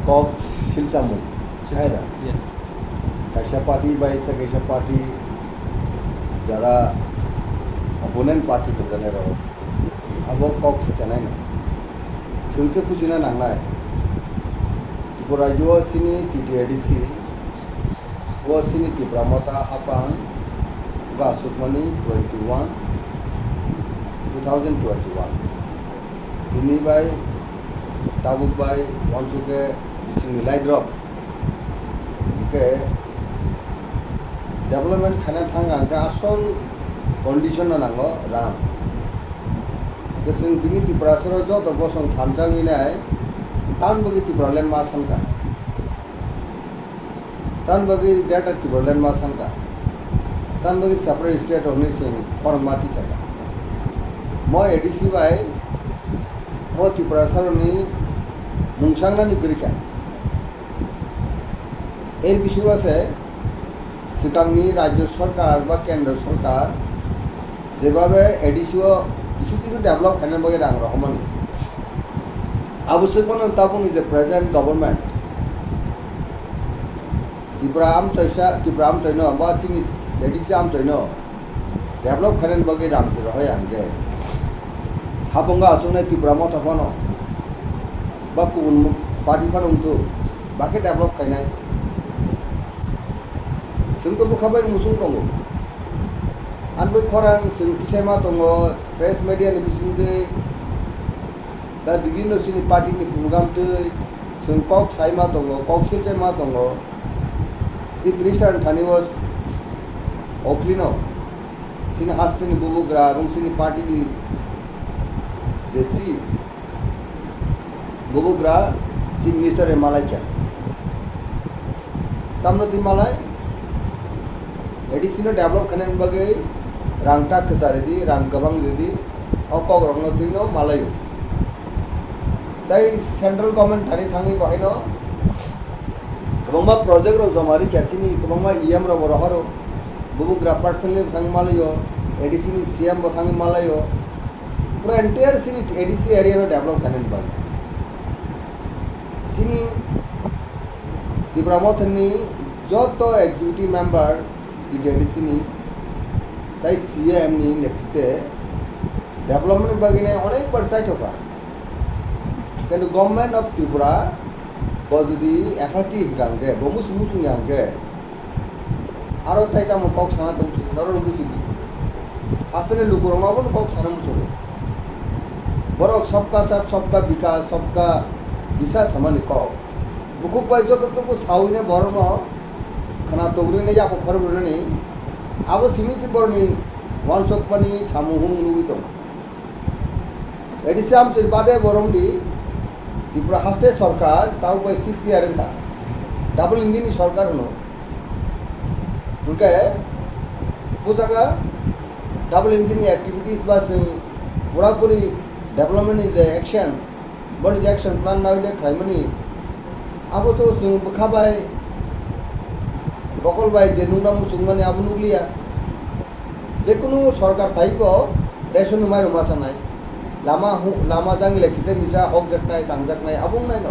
kok silsamu ada Yes. kaisa party bai ta kaisa party jara opponent party ko jane ro abo kok sesanai na sungse kusina nangnai Tripura jo sini TDADC wo sini Tipramota apang ga sukmani 2021 ini bai tabuk bai wansuke bising nilai drop ke development khana thang angka asol condition na nango ram kesing tini Tripura soro jo to bosong thamjang ni nai tan bagi Tripura land masan ka tan bagi greater Tripura land masan ka tan bagi separate state organization formati saka mo ADC bai mo Tripura soro ni mungsangna ni gerika এর বিষয় আছে সিকাংনি রাজ্য সরকার বা কেন্দ্র সরকার যেভাবে এডিসিও কিছু কিছু develop খানের বগে রাং রহমানি আবশ্যক মানে তাবুনি যে প্রেজেন্ট গভর্নমেন্ট ত্রিপুরা আম চৈন বা তিনি এডিসি আম চৈন ডেভেলপ খানের বগে রাংসে রহয় আনগে হাবঙ্গা আসনে ত্রিপুরা মতাফানো বা গুবুন পার্টি ফানংতু বাকি ডেভেলপ খাইনাय जोंथ' बुखाबाय मुसुं दङ आरो बै खरां जों किसामा दङ प्रेस मिडियानि बिथिंजों दा बिभिन्न सिनि पार्टिनि प्रग्रामजों जों कक साइमा दङ कक सिलसाइमा दङ चिफ मिनिस्टार थानिवास अक्लिनो सिनि हास्तिनि बुबुग्रा এবং सिनि पार्टिनि जे चिफ बुबुग्रा चिफ मिनिस्टार मालायका तामनति मालाय एडिसिनो डेभलप खानायनि बागै रां टा खोसारेदि रां गोबां रेदि अकग रंनो दुइनो मालायो दाय सेंट्रल गवर्नमेंट थानि थाङै बहायनो गोबांबा प्रोजेक्ट रो जमारि क्यासिनि गोबांबा इएम रो बरहरो बुबुग्रा पार्सनली थाङै मालायो एडिसिनि सीएम बो थाङै मालायो पूरा एंटायर सिनि एडिसि एरिया रो डेभलप खानायनि बागै सिनि त्रिपुरा मथनि যত एग्जीक्यूटिव मेंबर TDADC ni তাই CM ni নেতৃত্বে ডেভেলপমেন্ট বাগিনে অনেক পরিচালিত হোকা কিন্তু গভর্নমেন্ট অফ ত্রিপুরা যদি এফআইটি গাঙ্গে বমুসু মুসু গাঙ্গে আরো তাই তাম কক সানা তমসু নরন বুঝিকি আসলে লুকুরমাবন কক সানা মুসু বরক সবকা সাথ সবকা বিকাশ সবকা বিশা সমানি কক বুকুক বাই যতটুকু সাউইনে বরন খানা তগরিনে যাবো খরবরনি আবো সিমিসি বরনি ওয়ানসকপানি সামুহুং নুগিত এডিসি আমচুর বাদে বরমডি ত্রিপুরা হাস্তে সরকার তাও বাই 6 ইয়ার এনকা ডাবল ইঞ্জিনি সরকার হনো উনকে পুজাকা ডাবল ইঞ্জিনি অ্যাক্টিভিটিস বা পুরাপুরি development is action body action plan না হইলে খাইমানি আবো তো जों বখাবাই বকল বাই যে নুংরা মুসুংমানি আবু নুগলিয়া যে কোনো সরকার পাইব রেশন মাই রমাসা নাই লামা জাঙ্গিলে কিসে মিসা হক জাকনাই তাংজাকনাই আবুং নাই ন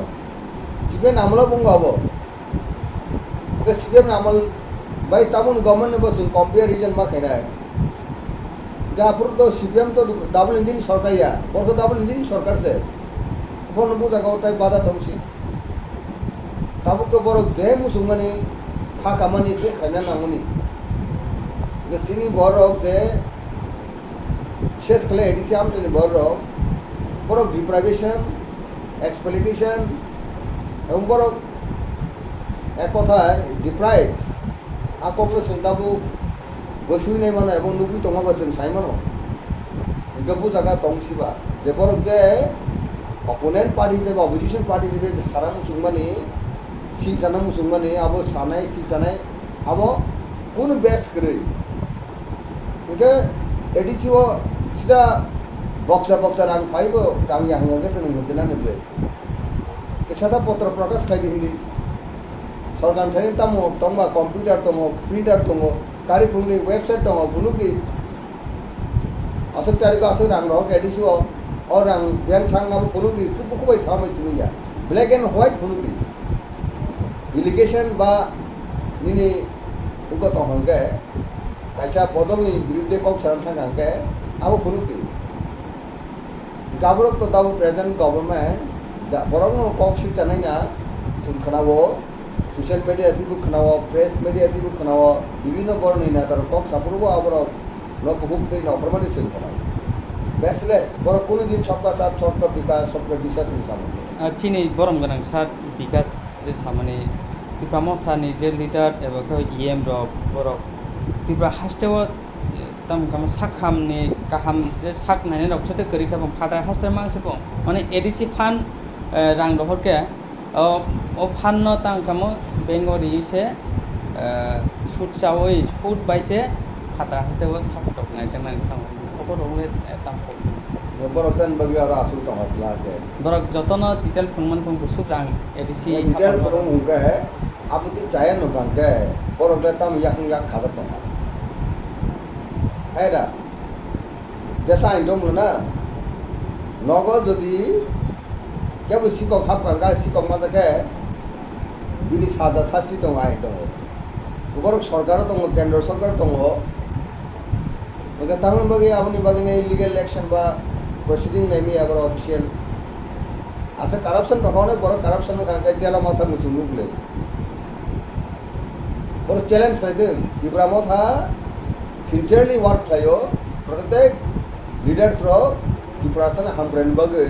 সিবেন আমলা বুঙ্গ হবো ওকে সিবেন আমল বাই তাবুন গভর্নমেন্ট বসুন কম্পারিজন মা খাইনাই গাপুর তো সিপিএম তো ডাবল ইঞ্জিন সরকারিয়া বড় ডাবল ইঞ্জিন সরকার সে বন বুজাগাও তাই বাধা দংসি তাবুক তো বড় যে মুসুংমানি খা কামানি से खाना नांगुनी सिनी बरक जे विशेष खाले एडिसि आमचुनि बरक डिप्राइवेशन एक्सप्लॉइटेशन এবং বরক এক কথায় ডিপ্রাইভ আকমলে সিন্তাবু গসুইনাই মানে এবং নুগি তমাবাসেন সাইমানো ইগাবু জায়গা তংসিবা যে বরক যে অপোনেন্ট পার্টি যে অপোজিশন পার্টি যে সারা মুসুংমানি सीट जाना मुसलमानी अब सानाय सीट जानाय अब कौन बेस करे इनके एडिसी वो सीधा बक्सा रांग फाइबो टांग या हंगा के सनंग जना नेबले के सादा पत्र प्रकाश खाइ हिंदी सरकार थानि तामो तंबा कंप्यूटर तंगो प्रिंटर तंगो कारी फुंगनि वेबसाइट तंगो बुनुगनि असक तारिख असक रांग रहो एडिसी वो और रांग बैंक थांग अब फुनुगनि कुबुकुबाय सामै चिनिया ब्लैक एंड व्हाइट फुनुगनि ইলিগেশন বা নিনি উনকো তংহংকে কাইসা বদলনি বিরুদ্ধে কক সারান থাকাংকে আবো ফুনুকি গাবরক তো দাবো প্রেজেন্ট গভর্নমেন্ট যা বরং কক শিলচানাই না जों खोनावो ससियेल मिडिया दिबो खोनावो प्रेस मिडिया दिबो खोनावो विभिन्न बरनि ना तार कक सापुरबो आबरो न बहुत दै नफरमानि जों खोनावो बेसलेस बर कोन दिन सबका साथ सबका विकास सबका विश्वास नि सामने चिनी बरम गनां साथ विकास जे सामने तिप्रामो थानि जे लिडार एबा खो इएम रक बरक तिप्रा हास्टेव तम काम साखामनि काहाम जे साक नायने रखसते करि खाबम फाटा हास्ते मांसबो माने एडिसि फान रां दहरके ओ फाननो तांकामो बेंगरी से सुट चावै सुट बाइसे फाटा हास्तेव साक दकनाय जंनाय थां खबर रंले तांखौ बरक तन बगि आरो आसुल तो हसला के बरक जतन डिटेल फंगमान फंग बुसुक रां एडिसि डिटेल फंग उनके आबुति चाय न बांके बरक ले तम याक याक खाजब पना आइदा जैसा इंदम ना नगो जदि केबो सिकक हाब गांगा सिकक मा जाके बिनि साजा सास्ति दं आइ दं बरक सरकार दं केंद्र सरकार दं ओके तामन बगे आबनि बगे इलीगल एक्शन बा प्रोसीडिंग नेमी आबर ऑफिशियल आसे करप्शन नखाने बड़ करप्शन गांगा जेला माथा मुसुम नुगले बड़ चैलेंज खाइदों दिब्रामो था सिनसियरलि वर्क खायो प्रत्येक लीडर्स रो डिप्रेशन हामब्रेन बगे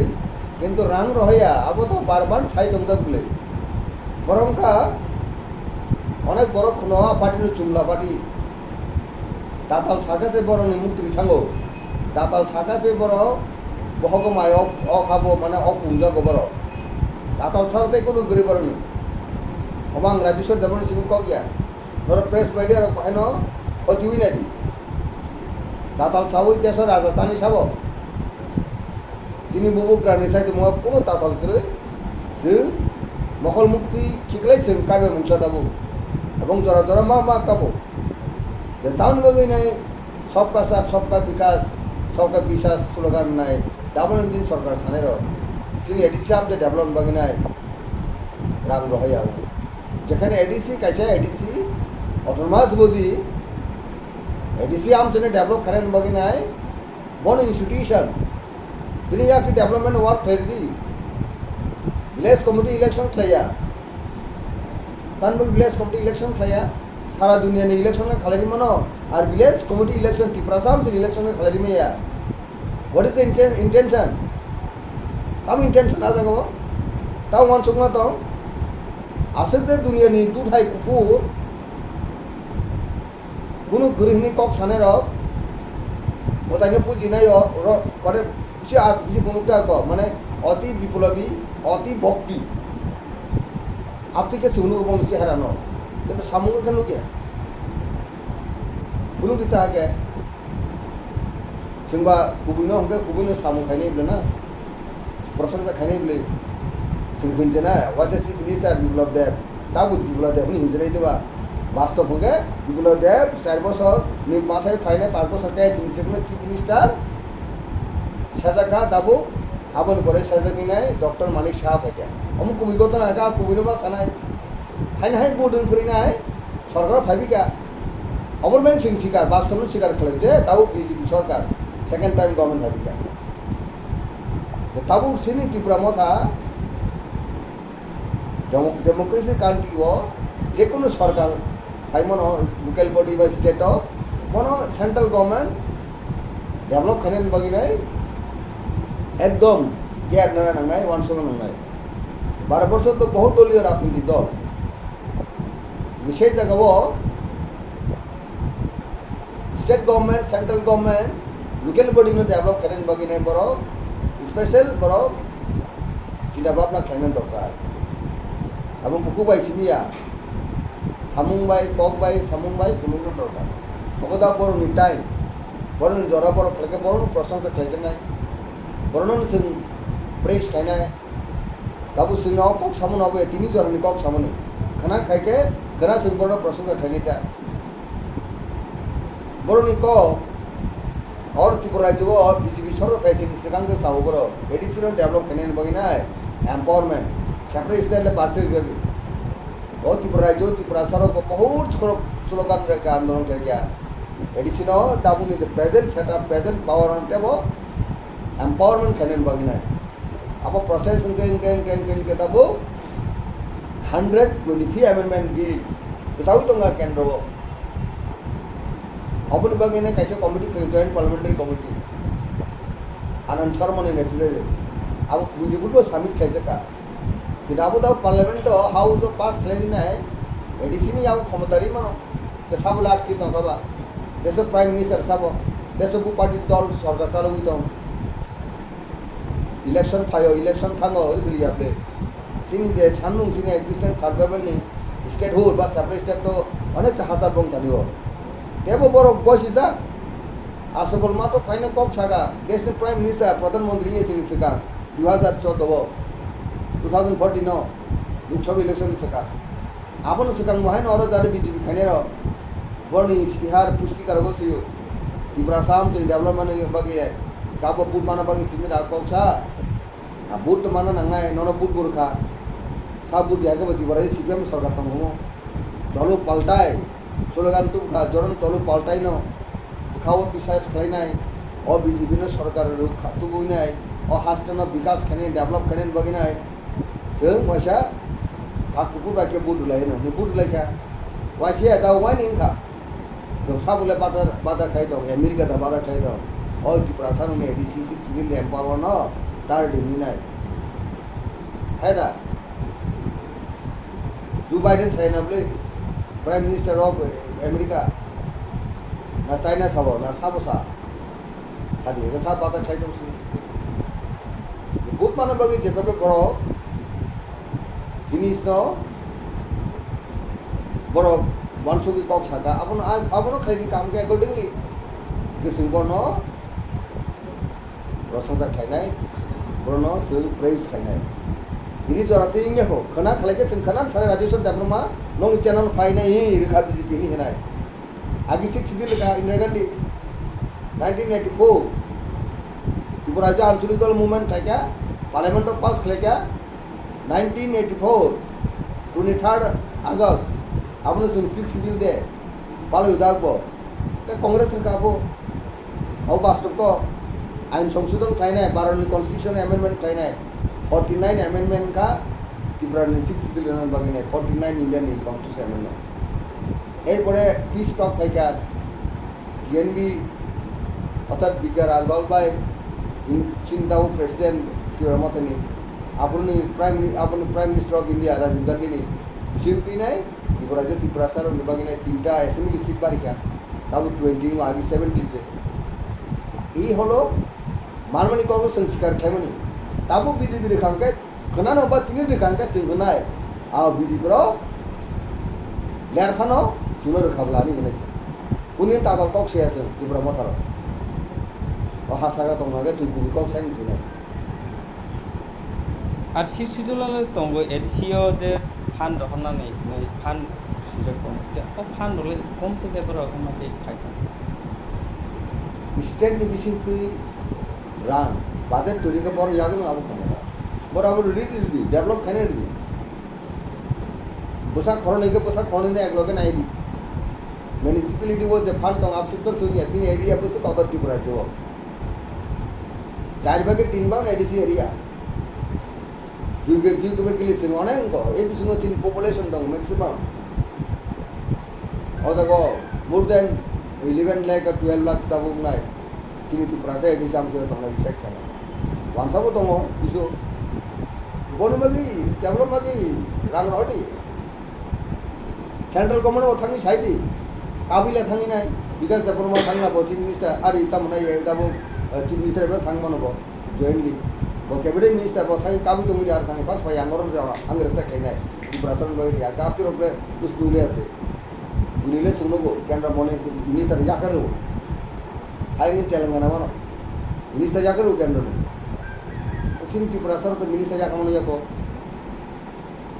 किंतु रांग रहया अब तो बार-बार साइड दंगले बरंका अनेक बड़ खुनवा पार्टी चुमला पार्टी दाताल साखासे बरनि मुक्ति बिथांगो दाताल साखासे बर बहगमाय अखाबो माने अपुंजागो बर दाताल साथे कोनो गरि बरनि हमां राजेश्वर देवन सिंह को गया नर प्रेस मीडिया रो कहनो खतिवि नादि दाताल सावै देशर राजा सानि साबो जिनि बुबु ग्रानि साइते म कोनो दाताल करे जों मखल मुक्ति थिगलै जों काबे मुंसा दाबो एवं जरा जरा मा काबो जे टाउन बगैनाय सबका साथ सबका विकास सबका विश्वास स्लोगान नाय डाबल दिन सरकार साने रो सिनि एडिसी आम जे डेभलप बगैनाय राम रहय आरो जेखाने एडिसी काइसे एडिसी ऑटोनोमास बॉडी एडिसी आम जने डेभलप करेन बगैनाय वन इंस्टीट्यूशन बिनि याकि डेभलपमेंट वर्क थेरदी विलेज कमिटी इलेक्शन खलाया तानबो विलेज कमिटी इलेक्शन खलाया सारा दुनिया ने इलेक्शन में खाली मनो और विलेज कमिटी इलेक्शन त्रिपुरासाम के इलेक्शन में खाली में या व्हाट इज द इंटेंशन तम इंटेंशन आ जागो ताऊ मान सुकना तो आसते दुनिया ने दुधाई कुफुर गुनु गृहिणी कक साने रो बताइने पुजी नहीं हो रो करे कुछ आ कुछ कोनुटा को माने अति विप्लवी अति भक्ति आप के सुनु को मुझे हरानो কিন্তু সামুকে কেন গিয়া কোনো দিতে আগে जोंबा गुबुनो हमके गुबुनो सामु खाइने बले ना प्रशंसा खाइने बले जों होनजेना वास चिफ मिनिस्टार बिप्लब देव दाबो बिप्लब देव नि होनजेना देबा वास्तव हमके बिप्लब देव 4 বছর नि माथाय फाइने 5 বছর के सिंसेकनो चिफ मिनिस्टार साजाका दाबो आबन करे साजाकिनाय डॉक्टर मानिक साहब है हम कुबिगत ना का कुबिनो बा सानाय हाइन हाइन बोर्डिंग फरिनाय सरकार फाइबिका गवर्नमेंट सिंह शिकार वास्तव में शिकार खले जे ताऊ बीजेपी सरकार सेकेंड टाइम गवर्नमेंट फाइबिका जे ताऊ सिनी त्रिपुरा मथा डेमोक्रेसी कांट्री वो जे कोनो सरकार फाइमन लोकल बॉडी बा स्टेट मनो सेंट्रल गवर्नमेंट डेवलप खाने बगिनाय एकदम केयर ना नांनाय वानसों नांनाय 12 বছর तो बहुत दलीय राजनीतिक दल विशेष जगह वो state government central government local body में डेवलप करें बगिने बरो स्पेशल बरो चिंता भावना खाने दरकार अब बुकु बाई सिमिया सामुं बाई कक बाई सामुं बाई फुलुंग दरकार अबदा बरो नि टाइम बरो जरा बरो खलके बरो प्रशंसा खाइजनाय बरो जों प्रेस खाइनाय दाबो सिंगाव कक सामुं आबो तिनि जरनि कक सामुनि खाना खाइके करा जों बरो प्रशंसा खाइनिता बरोनि को और त्रिपुरा जो बीजेपी सरकार फैसिलिटी सिगां से साव बरो एडिशनल डेवलप खाने बगिनाय एम्पावरमेंट सेपरेट स्टाइल पार्सल करबी O Tripura Rajo, Tripura Saroko, बहुत slogan mereka आंदोलन kerja. Additional, dalam ini the present setup, present power on table, empowerment kanan bagian. Apa proses yang kita bu 123 amendment bill. Kesawi tu nggak kan bro. Apa ni bagian kaisa committee joint parliamentary committee. Anand Sharma ni netle. Apa bunyi pun summit kaisa ka. Tidak apa tahu parliament tu house tu pass kali ni है. Edisi ni yang komentari mana. Kesawi lat kita kaba. Desa prime minister sabo. Desa bu party dol sarkar salu itu. Election fayo, election thango harus lihat le. Sini je channung sini existent survival ni. State hold bas separate step to अनेक से हासार बंग जानी हो तेबो बरो boss इजा आसबल मा तो final Kock saga देश ने प्राइम मिनिस्टर प्रधानमंत्री ने सिंह सका 2014 2014 नो लोकसभा इलेक्शन सका आपन सका महान और जारे बीजेपी खाने रो बर्णी बिहार पुष्टि करगो सियो त्रिपुरा साम से डेवलपमेंट के बाकी है काबो बुट माना बाकी सिमिर कॉक सा आ बुट माना नंगाय नोनो बुट बुरखा सा बुट जाके बती बड़ा सीपीएम सरकार तमो चलो पलटाए स्लोगान तुम का जरन चलो पलटाई न खाओ पिसास खाई और बीजेपी ने सरकार खातु बुई और हास्टन विकास खाने डेवलप खाने बगिना से वैसा काकुपुर बाकी बुट लाए ना ये बुट लाए क्या वैसे है दाव वाइन इनका तो सब बोले बाधा खाई दो अमेरिका दा बाधा खाई दो और त्रिपुरा सार ने डीसी 6 दिल एम्पावर न तार दिनी ना है ना जो बाइडेन साइन अपने प्राइम मिनिस्टर ऑफ अमेरिका ना चाइना साबो ना साबो सा सादी एक साथ बात खाई दो से बहुत माने बगे जेबे बड़ो जिनिस न बड़ो वंशो की कॉक साका अपन खाई काम के अकॉर्डिंगली गोसों बनो रसंसा खाइनाय बनो जों press खाइनाय ini jorati ingnya ko kena khalake sen kena sare rajeshwar devrama long channel faina hi rekha bjp ni henai agi 6 dil ka Indira Gandhi 1984 Tripura Raja Anchalik Dal movement tha kya parliament of pass khale kya 1984 23rd August apne sen 6 dil de palu vidak bo ka congress ka bo au bastop ko ain সংশোধন খাইনা 12 constitution amendment खाइना 49 amendment का त्रिपुरा ने 6 billion बागिने 49 Indian constitution amendment एरपरे peace talk फाइका TNV अर्थात बिकार आंगल बाय चिंताओ प्रेसिडेंट त्रिपुरा मतनी अपनी prime minister of India Rajiv Gandhi ने चिंती नहीं त्रिपुरा जो त्रिपुरा सर बागिने तीनटा असेंबली सीट बारिका तब 20 आगे 17 से ये हलो मानमनी कांग्रेस संस्कार ठेमनी ताबो बीजेपी रेखांके खना न बा तिनि रेखांके सिंगनाय आ बीजेपी रो लेरफानो सुनो रेखाबलानि होनेसे उनि तागल कक सेयासे त्रिपुरा मथारो ओ हासागा दंनागे चुकुबि कक साइन थिने আর শিশুদুলালে তঙ্গ এডিসিও যে ফান্ড হনানি नै ফান্ড সুযোগ কম ও ফান্ড হলে কম থেকে বড় আমাকে খাইতাম स्टेट डिविजन रान बाजार तोरी का बड़ याद में अब खाना बड़ अब रेडी दी डेवलप खाने दी बसा खरण नहीं के बसा खरण ने एक लोग नहीं दी म्युनिसिपैलिटी वो जे फंड तो आप सिस्टम सो या सीन एरिया पे से कवर त्रिपुरा जो 4 भाग 3 भाग एडीसी एरिया जुगे में के लिए सिंह अनेक को ए बिसुनो सिन पॉपुलेशन दो मैक्सिमम और देखो more than 11 lakh or 12 lakhs tabung nai sini Tripura से एडीसी हम से तंग डिसाइड करना वांसा को तंग किसो बोनी मगी डेवलप मगी रांग रोटी सेंट्रल गवर्नमेंट वो थांगी साइदी काबिले थांगी नाय बिकॉज द प्रोमा थांगा बो चीफ मिनिस्टर आरि तमना ये दाबो चीफ मिनिस्टर बे थांग मनबो जॉइनली वो कैबिनेट मिनिस्टर बो थांगी काबि तो मिली आर थांगी पास भाई आंगरम जावा आंगरस्ता खाइनाय त्रिपुरा सन बो या कापति रोपले उस नुले अपने बुनिले सुनोगो केंद्र मोने मिनिस्टर जाकरो हाई इन तेलंगाना मानो मिनिस्टर जाकरो केंद्र ने उसिन त्रिपुरा सर तो मिनिस्टर जाकमनो जाको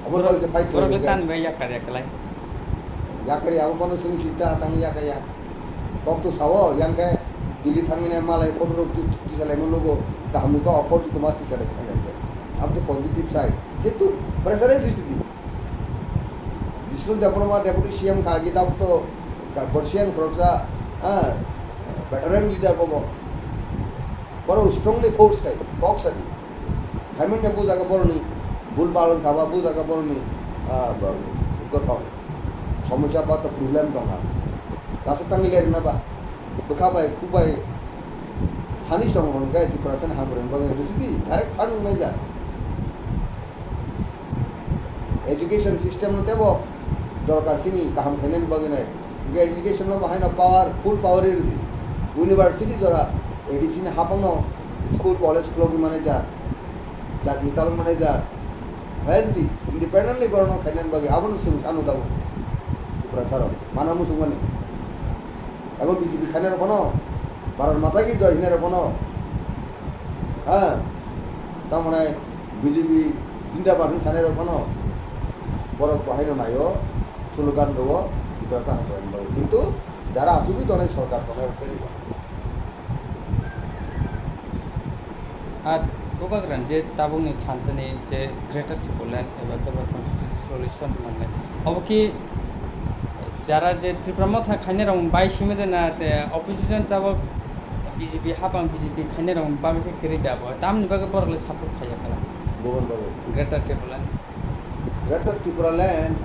अपन लोग से फाइट बरक तान बे या करे कलाई याकरे अब मनो सिंह चिता तांग याकया कब तो सावो यांके दिल्ली थांगिने मालाय फोटो तिसले मन लोगो ताहमी को अफोर्ड तो माति सरे थांगे अब तो पॉजिटिव साइड किंतु प्रेशराइज स्थिति Jisu Deparma Deputy CM Kagi tahu to Persian Kroksa veteran leader bobo. Baru strongly force kai box adi. Simon ne buza ka borni bul balon khaba buza ka borni ko kau. Samusya apa to problem to na. Kasa tangiler na ba. Bekhabai kubai sanis to mon kai 2% hamren ba risidi direct fund na ja. Education system no tebo dorkar sini kaham khenen bagene ge education no bahai na power full power ir di university jora edc ne hapano school college club manager chakri tal manager fail di independently borno khenen bagi abonu sung sanu daw prasaro manamu sungani abo bjp khaner bono barar mata ki joy hiner bono tamane bjp zindabad saner bono বড় বাহিনী নাইও slogan দেব দিবাসা হামরেন কিন্তু যারা আসুবি তো অনেক সরকার তো অনেক সেরি আর গোবাগ্রান যে তাবুংনি থানসানি যে গ্রেটার ট্রিপুল্যান্ড এবার কেবল কনস্টিটিউশন সলিউশন মানে অবকি যারা যে ত্রিপুরা থা খাইনে রং বাই সিমেদে না অপোজিশন তাবক বিজেপি হাবাং বিজেপি খাইনে রং বামে কেরি দাবো তামনি বাগে বড়লে সাপোর্ট খাইয়া খেলা গোবন বাগে greater ট্রিপুল্যান্ড Greater Tripura land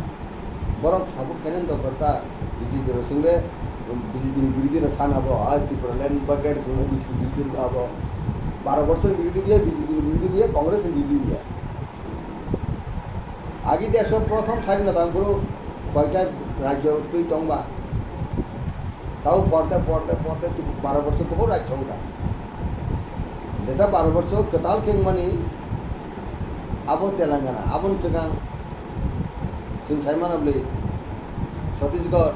borok sabuk kenen to karta BJP ro singre BJP ni biridi na san abo a Tripura land bucket to BJP biridi abo 12 বছর বিরোধী বিয়ে BJP ni biridi biye Congress ni biridi biye agi দেশৰ প্ৰথম স্বাধীনতা পুরো কয়টা রাজ্য তুই টংবা তাও পড়তে 12 বছর বহু রাজ্য সংখ্যা যেটা 12 বছর কতাল কেং মানি abo তেলেঙ্গানা abon segang जों साइमानाब्ले छत्तीसगढ़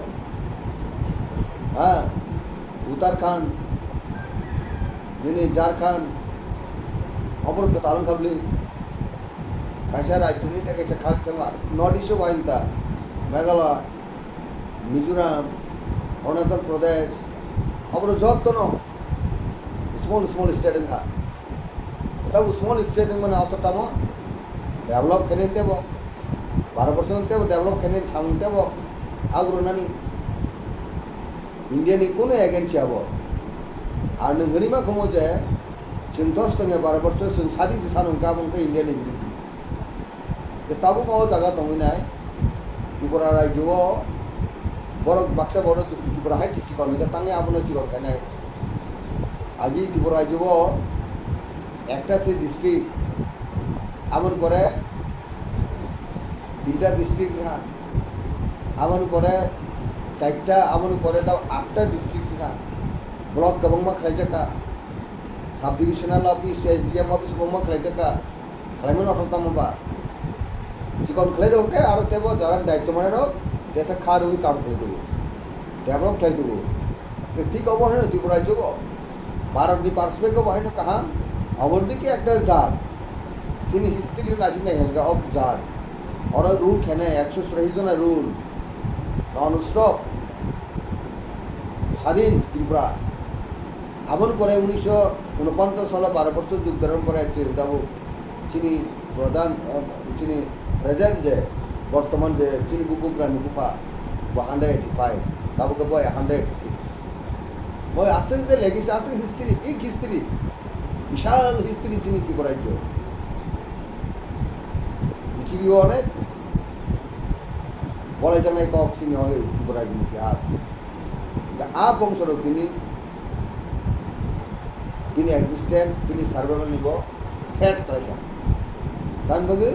उत्तराखंड दिनै झारखंड अबर कतालन खाबले कायसा राज्यनि कायसा खालथमा नॉर्थ ईस्ट वाइनता मेघालय मिजोराम अरुणाचल प्रदेश अबर जत्तनो स्मॉल स्टेट का तब स्मॉल स्टेट माने अतटामा डेभलप खेने देबो 12 বছর তেও ডেভেলপ খেনে সামনে দেব আগ্রনানি ইন্ডিয়ানি কোনো এজেন্সি আব আর নগরি মা কমো যে চিন্তাস তঙ্গে 12 বছর जों স্বাধীন সানুন গাবনকে ইন্ডিয়ানি যে তাবু পাও জায়গা দङ নাই ত্রিপুরা রাজ্য বড় বাক্সা বড় ত্রিপুরা হাই টিসি কর্মীকে তাঙ্গে আপনো চিকর কেনে আজি ত্রিপুরা রাজ্য একটা সে ডিস্ট্রিক্ট আমন করে 3টা ডিস্ট্রিক্ট না আমন করে 4টা আমন করে দাও 8টা ডিস্ট্রিক্ট না ব্লক গবংমা খাইজাকা sub divisional office SDM office গবংমা খাইজাকা খাইমন অটতামবা চিকন খাইলে ওকে আর তেব যারা দায়িত্ব মানে রো দেশে খারুই কাম করে দেব ডেভেলপ খাই দেব তো ঠিক অবহেন ত্রিপুরা যোগ ভারত দি পার্সপেক্টিভ হয় না কাহা অবদিকে একটা জাত সিনি হিস্ট্রি নাচি নাই হ্যাঁ অফ জাত और रूल खेने 140 जना रूल नॉन स्टॉप স্বাধীন ত্রিপুরা আমন করে 1949 সালে 12 বছর যোগদান করে চিন্তাবু চিনি প্রধান চিনি প্রেজেন্ট যে বর্তমান যে চিনি বুকুগ্রানি গুফা 185 তাবুকে বয় 186 মই আসেন যে লেগেছে আছে হিস্ট্রি বিগ হিস্ট্রি বিশাল হিস্ট্রি চিনি ত্রিপুরা রাজ্য পৃথিবী অনেক বলে জানাই কক চিনি হয় ত্রিপুরা রাজ্যের ইতিহাস আ বংশর তিনি এক্সিস্টেন্ট তিনি সার্ভাইভাল নিব থ্রেট কালেকা তার বাকি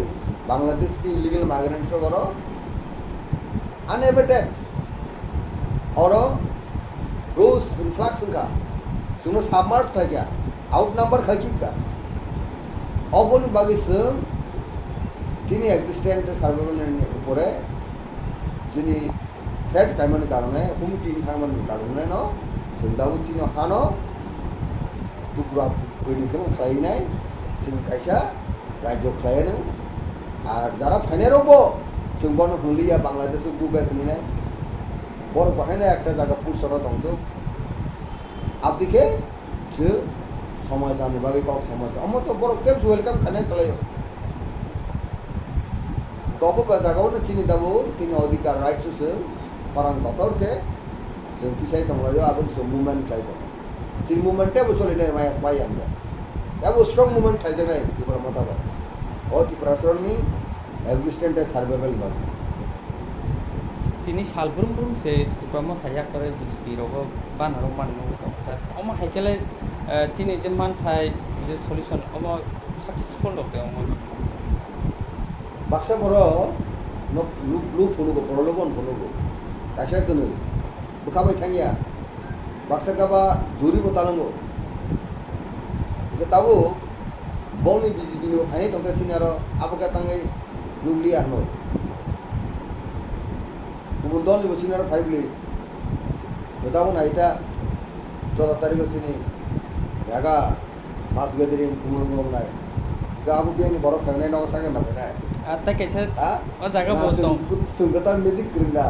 বাংলাদেশ কি ইলিগাল মাইগ্রেন্টস বড় আনএবেটেড और रोज इन्फ्लक्स का सुनो सबमार्स का क्या आउट नंबर खाकी का अब उन बाकी संग जिनी एक्सिस्टेंट सर्वाइवल ऊपर जिनी थ्रेट टाइमन कारण हुमकी खामन कारण न सिंदाबु चिनो हानो टुकरा पॉलिटिकल खाइनाय सिं कायसा राज्य खायनो और जरा फाइनेरबो जों बन हलिया बांग्लादेश गुबे खनिनाय বড় বাহিনী একটা জায়গা পুরসরা দংছ আপদিকে যে সমাজ জানি বাকি কক সমাজ আমার তো বড় কেপ ওয়েলকাম খানে কলে Topo ba jagaw na chini dabo chini odikar right su parang kotor ke sing tisai tong layo abang so movement kai to. Chini movement te bo choli ne mai anda. Ya bo strong movement thai janai Tripura mata ba. O Tripura ni existent as survival ba. তিনি সালব্রুম সে ত্রিপুরাম Thaiya করে BJP রব বানারো মাননো sir অম হাইকেলে চিনি যে মান থাই যে solution অম successful রবে অম Baksa boro lu phunugo porolobon phunugo. Kasha kunu. Bukabai thangya. Baksa kaba juri botalango. Ke tabu boni BJP no ani tongka sinaro abuka tangai lugli arno. Kubundol ni sinaro faibli. Betabu na ita 14 तारीख sini yaga mas gathering kumulungom nai. Gabu biang boro phainai no sanga na phainai. আর তা কেসে Ah, ও জায়গা বলতো sungkatan magic kerinda.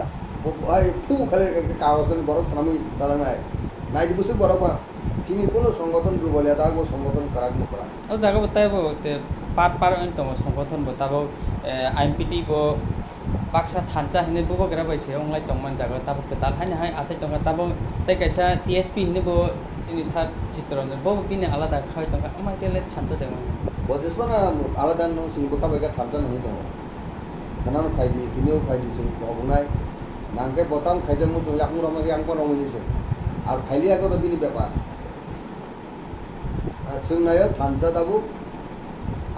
Ai pu khale kawasan borok sanami talangai. Nai di busuk borok ma. Chini kono সংগঠন দুর্বল এটা গো সংগঠন কারাগ মকরা। ও জায়গা বতাই তে পার পার অন্তম সংগঠন বতাবো আইএমপিটি বো বাক্সা থানসা হিনে বুবো গরা বাইছে অংলাই তংমান জায়গা তাবো পেতাল হাইনে হাই আছে তংকা তাবো তাই কাইসা টিএসপি হিনে বো চিনি সার চিত্তরঞ্জন বো বিনে আলাদা খাই তংকা আমাই তেলে থানসা them Bojispa na aladan no sing buka baga thamsa nahi dong. Kanan faidi tinio faidi sing obunai. Nangke botam khajan mu yak mu ramagi ang ko romini se. Ar phaili ako to bini bepa. Chung nayo thamsa dabu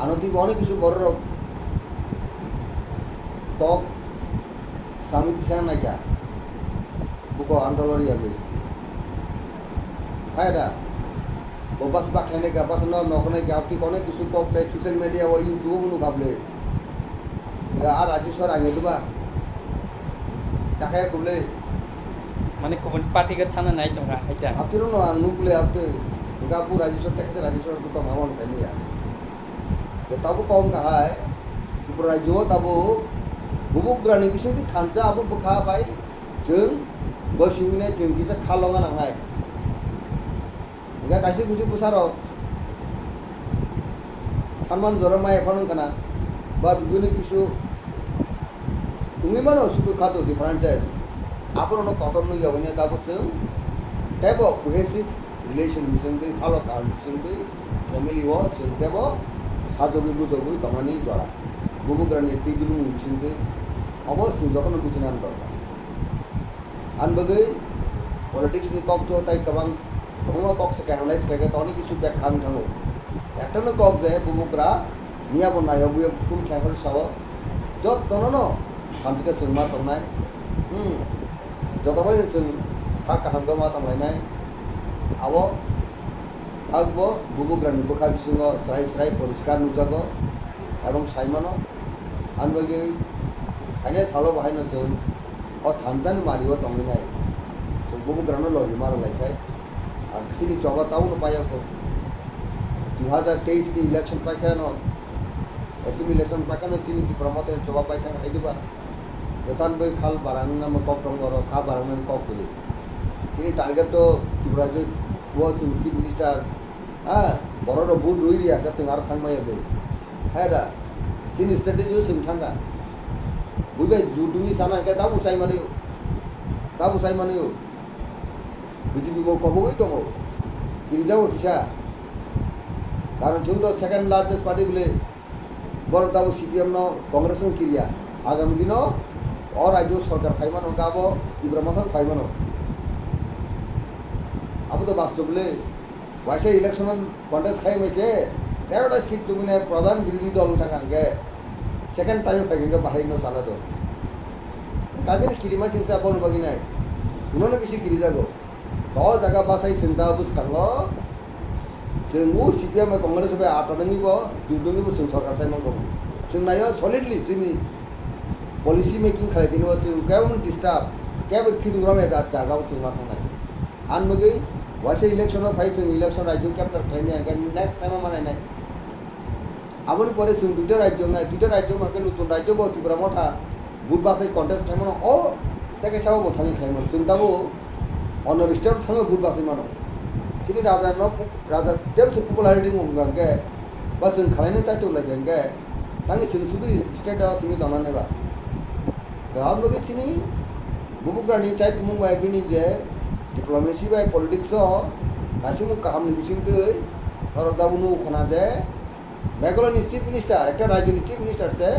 anoti boni kisu borro tok samiti sang na kya. Buko andolori abi. Aida bobas bak khane ka pas no nokhne gapti kone kisu kok sai social media wa YouTube nu kable ya ar ajusar age duba takaya kuble মানে কোন পার্টিকে থানা নাই তংকা হাইটা aptiro no ang nucle apte gapur ajusar takse ajusar to mamon sami ya to tabu kom ka hai Tripura jo tabu bubuk grani bising ti khansa abu bukha bai jeng bosingne jeng kisa khalonga nangai Enggak kasih kusi pusaro. Saman joramai ephon kana. Ba bibine kisu tungi mano suku khato differences. Apno no kotor no yawne da butsen. Tebo cohesive relation bisingte halo kan bisingte family wo sintebo sajogi bujogi tamani jora. Bubugrani tidulu bisingte abo sin jokono buchinan dorkar. Anbagai politics ni kok to tai kabang তোমরা cock সে ক্যানালাইজ করে তো অনেক কিছু ব্যাখ্যা আমি থাকো একটা না কক যায় বুবুকরা নিয়া বনায় বুয়ে ফুল খাইহর সাও যত তনন হামসকে সিনেমা তনাই যতবাই जों পাক হামগা মা তমাইনাই আবো থাকবো বুবুকরানি বখা বিসঙ্গ স্রাই স্রাই পরিষ্কার নুজাগ এবং সাইমানো আনবগে আইনে সালো বাহাইনো जों ও থানজানি মারিও তমাইনাই जों বুবুকরানো লহি মারো লাইখাই আর sini coba tahu no payah ko 2023 ni election pakai no assimilation pakai no sini di promoter coba pakai itu ba betan boy khal barang nama kok tong goro ka barang men kok beli sini target to Tripura jo was chief minister boro ro bud rui ria ka singar thang mai be da sini strategy jo sing thanga buibai judumi sana ka dabu sai mani BJP mau koboi to mau kiri jauh kisah karena chúng second largest party bole bor dabu CPM no Congress no kiriya agami dino और राज्य सरकार फाइमानो गाबो Tripura Mathan फाइमानो अब तो वास्तव ले वैसे election contest खाई में से 13টা सीट तुमने प्रधान विरोधी दल उठाएंगे सेकंड टाइम फेंकेंगे बाहर नो साला तो काजे किरिमा सिंसा बोल बगी नहीं सुनो किसी किरी जागो तो जगह बासाई सिंदा बुस करलो जों CPM कांग्रेस बे आटनंगी बो जुदंगी बो जों सरकार साइमन को जों नायो सॉलिडली जोंनि पॉलिसी मेकिंग खालायदिनो जों केवन डिस्टार्ब केबो खिदुंग्रा मे जागाव जों मा थांनाय आनबगै वासे इलेक्शन फाइ जों इलेक्शन राज्य कैप्चर खालायनाय अगेन नेक्स्ट टाइम मानायनाय आबोनि परे जों दुइटा राज्य माके नतुन राज्य बो Tripura मथा बुट बासाई कन्टेस्ट टाइमनो ओ ताके साबो बो थांगि खायमोन जों दाबो honor step थाङो बुट बासै मानो सिनि राजा देव से पपुलारिटी मंगांगे बस जों खालायनो चाइतो लायगंगे tangi sini sudu state of sini taman neba gam logi sini bubuk rani cai kumung bai bini je diplomacy bai politics o nasimu kaham ni bising tui orang dabunu khana je Meghalaya chief minister ekta rajyo ni chief minister se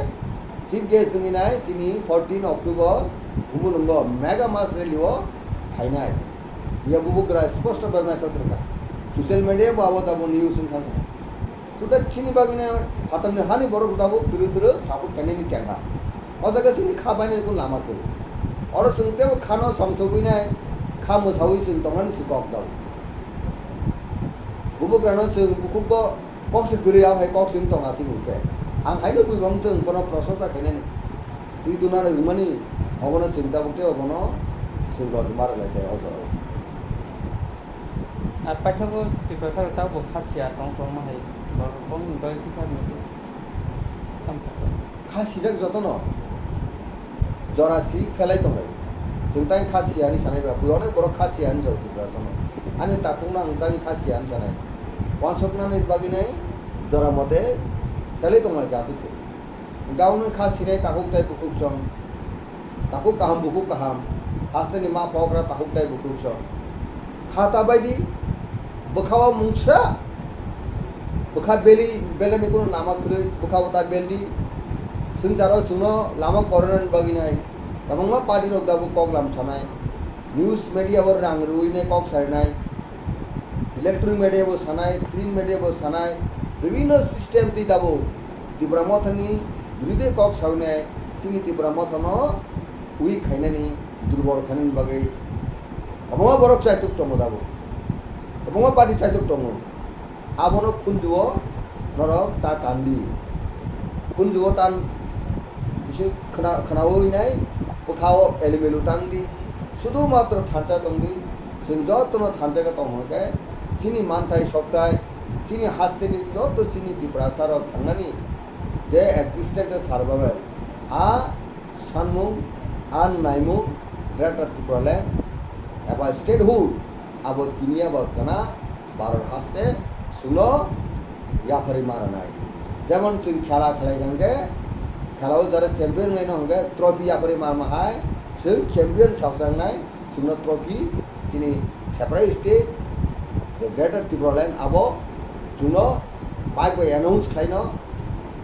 chief guest sungi nai sini 14 October kumulungo mega mass rally o hainai ya bubuk ra sposta bai message reka social media bawa dabu news sun khana sudah sini bagine hatan hani borok dabu duru sabut kene ni changa ojaga sini khabani kun lama tu oro sungte bo khano samthogui nai khamo sawi sing tongani sikok dabu bubuk rano sing bukuk ko kok segeri ya hai kok sing tonga sing ute ang hai no bui bang teng kono prosota kene ni ti dunar rumani obono cinta bukte obono sing go mar lai te ojoro আর পাঠ্যব ত্রিপ্রাসার তাও খাসিয়া টং টং মাহাই বং দয় কিসার message কামসা kha sijak jotono jora si felai tongai jengtai kha siani sanai ba bui onek borok kha siani jau tiprasono ani takungna angtai kha siani sanai wansokna ni baginai jora mode felai tongai gasik gaunu kha sinai takuk tai bukuk chong takuk kaham astani ma pokra takuk tai bukuk chong khata baidi bukhawa mungsa bukha beli belani kono lama kure bukhawa ta beldi sungjaro suno lama koronan baginai tamangma party rok dabu kok lam sanai news media bor rang ruine kok sarnai electronic media bo sanai print media bo sanai bibhinno system ti dabu tibramothani duride kok saune singi tibramothano ui khainani durbol khanin bagai tamangma borok chaituk tomo dabu tamangma party chaituk tomo abono kunjuo norok ta kandi kunjuo tan bisu khanawoi nai bukhawo elimelu tangdi sudu matro thancha tongdi sing jotono thancha ka tonghoke sini manthai soktai sini hasteni joto sini diprasar of thangnani je existent survival a sanmung an naimung greater tiprale aba statehood abo dunia ba kana baror haste suno ya parimara nai যেমন সিং খেলা খেলাই গঙ্গে খেলাও যারা champion নাই হঙ্গে trophy আপরে মার মাহাই Singh champion সাবসাংনাই Suno trophy যিনি separate state যে greater Tripuraland আবো জুনো মাইক বাই অ্যানাউন্স খাইনো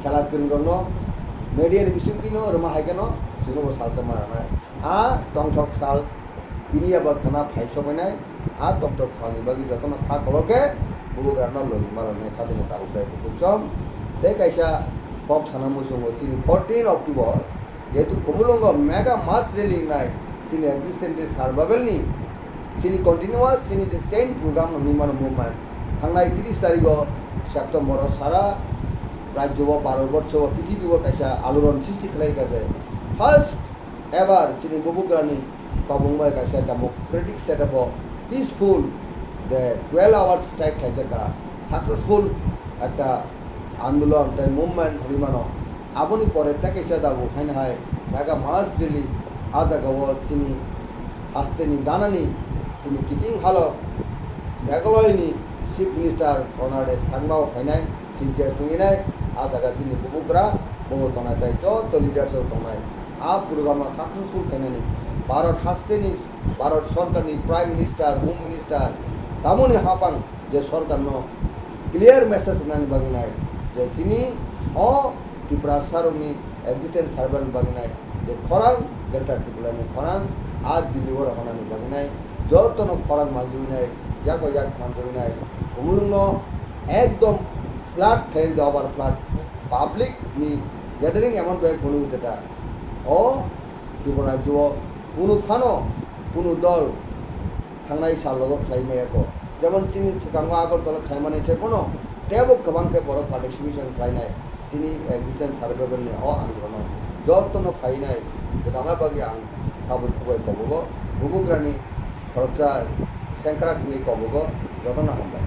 খেলা কিরণ মিডিয়ার বিসুক্তিনো রমা হাইকেন সুনো সালসা মারানাই আ টংঠক সাল তিনি আবার খানা ফাইস বানাই আ টংঠক সালনি বাকি যতন খা কলকে বুবু grinder লgi মারানে খাজনে তারুকটাই বুকসম kaisa kok sana musungo sini 14 October yaitu kumulungo mega mass rally nai sini existent survival ni sini continuous sini the same program nimar movement thangnai 30 tarikh September sara rajyo ba 12 বছর পৃথিবী kaisa aluron সৃষ্টি khlai kaje first ever sini bubugrani kabungbai kaisa democratic setup peaceful the 12 hours strike khaijaka successful একটা আন্দোলন তাই movement হরিমানো আপনি পরে তাকেসা দাবো হাইন high mega মাস really আজাগাও চিনি হাস্তেনি গানানি চিনি কিচিং হালো মেঘালয়নি চিফ মিনিস্টার অনারে সাংবাও ফাইনাই চিফকে সঙ্গিনাই আজাগা চিনি বুবুকরা বহু তনায় তাই যত লিডারসও তনায় আ প্রোগ্রামা সাকসেসফুল খাইনানি ভারত হাস্তেনি ভারত সরকারনি প্রাইম মিনিস্টার হোম মিনিস্টার তামনি হাপাং যে সরকার ক্লিয়ার মেসেজ নানি বাগিনাই যে sini o tiprasaroni existent survival baginai je khorang delta tipulani khorang a deliver honani baginai jotono khorang majunai yago yak manjunai kumulungo ekdom flat thail dobar flat public ni gathering amount by phonu jeta o dibona jo kunu phano kunu dol thangnai salogo khlaimaiako jemon sini sikangwa agor dol khlaimani se kono Tebo कबां के बरो participation खाइनाय सिनी existence सार्भाइवल ने अ आंदोलन जतनो खाइनाय गदामा बागि आं खाबु खुबै कबगो बुबुग्रानि खरचा सेंक्राकनि कबगो जतनो हमबाय